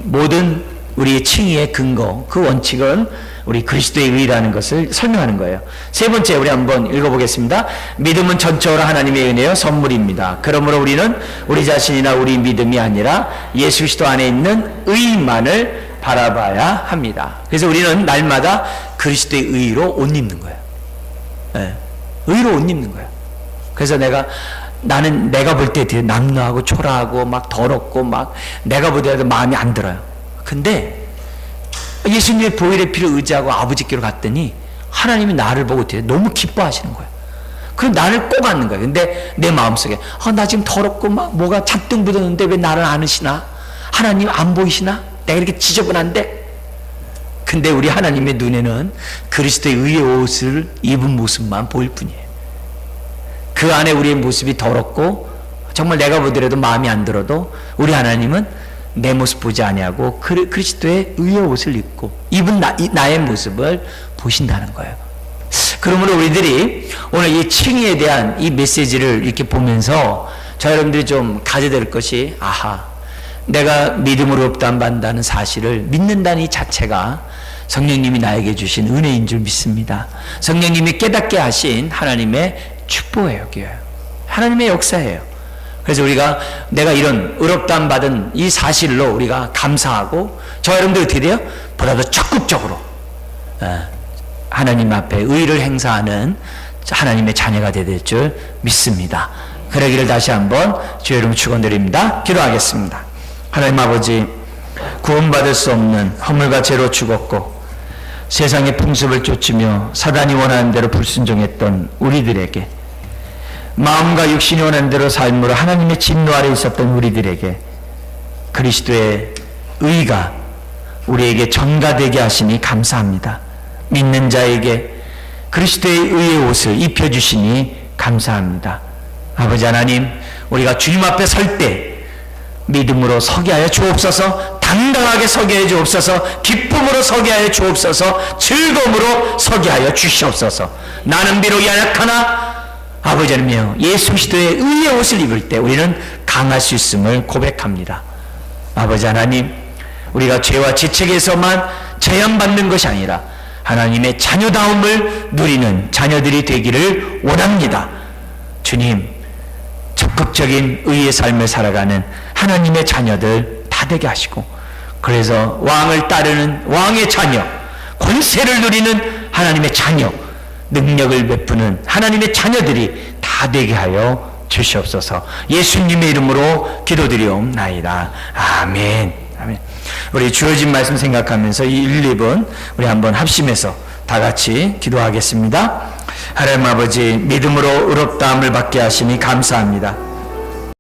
모든 우리의 칭의의 근거, 그 원칙은 우리 그리스도의 의라는 것을 설명하는 거예요. 세 번째 우리 한번 읽어보겠습니다. 믿음은 전적으로 하나님의 은혜요 선물입니다. 그러므로 우리는 우리 자신이나 우리 믿음이 아니라 예수 그리스도 안에 있는 의만을 바라봐야 합니다. 그래서 우리는 날마다 그리스도의 의로 옷 입는 거예요. 네. 의로 옷 입는 거예요. 그래서 나는 내가 볼 때 되게 남루하고 초라하고 막 더럽고 막 내가 보더라도 마음이 안 들어요. 근데 예수님의 보혈의 피를 의지하고 아버지께로 갔더니 하나님이 나를 보고 되게 너무 기뻐하시는 거예요. 그럼 나를 꼭 안는 거예요. 근데 내 마음속에 나 지금 더럽고 막 뭐가 잔뜩 묻었는데 왜 나를 안으시나? 하나님 안 보이시나? 내가 이렇게 지저분한데? 근데 우리 하나님의 눈에는 그리스도의 의의 옷을 입은 모습만 보일 뿐이에요. 그 안에 우리의 모습이 더럽고 정말 내가 보더라도 마음이 안 들어도 우리 하나님은 내 모습 보지 아니하고 그리스도의 의의 옷을 입고 입은 나의 모습을 보신다는 거예요. 그러므로 우리들이 오늘 이 칭의에 대한 이 메시지를 이렇게 보면서 저 여러분들이 좀 가져야 될 것이 내가 믿음으로 없다함 받는다는 사실을 믿는다는 이 자체가 성령님이 나에게 주신 은혜인 줄 믿습니다. 성령님이 깨닫게 하신 하나님의 축복이에요. 하나님의 역사예요. 그래서 내가 이런 의롭다함 받은 이 사실로 우리가 감사하고 저 여러분들 어떻게 돼요? 보다 더 적극적으로 하나님 앞에 의를 행사하는 하나님의 자녀가 되야 될 줄 믿습니다. 그러기를 다시 한번 주의 이름으로 축원드립니다. 기도하겠습니다. 하나님 아버지, 구원받을 수 없는 허물과 죄로 죽었고 세상의 풍습을 쫓으며 사단이 원하는 대로 불순종했던 우리들에게, 마음과 육신이 원하는 대로 삶으로 하나님의 진노 아래 있었던 우리들에게 그리스도의 의가 우리에게 전가되게 하시니 감사합니다. 믿는 자에게 그리스도의 의의 옷을 입혀주시니 감사합니다. 아버지 하나님, 우리가 주님 앞에 설 때 믿음으로 서게 하여 주옵소서, 당당하게 서게 하여 주옵소서, 기쁨으로 서게 하여 주옵소서, 즐거움으로 서게 하여 주시옵소서. 나는 비록 연약하나 아버지 하나님이여, 예수 그리스도의 의의 옷을 입을 때 우리는 강할 수 있음을 고백합니다. 아버지 하나님, 우리가 죄와 지책에서만 제한받는 것이 아니라 하나님의 자녀다움을 누리는 자녀들이 되기를 원합니다. 주님, 적극적인 의의 삶을 살아가는 하나님의 자녀들 다 되게 하시고, 그래서 왕을 따르는 왕의 자녀, 권세를 누리는 하나님의 자녀, 능력을 베푸는 하나님의 자녀들이 다 되게 하여 주시옵소서. 예수님의 이름으로 기도드리옵나이다. 아멘. 아멘. 우리 주어진 말씀 생각하면서 이 1, 2분 우리 한번 합심해서 다 같이 기도하겠습니다. 하나님 아버지, 믿음으로 의롭다함을 받게 하시니 감사합니다.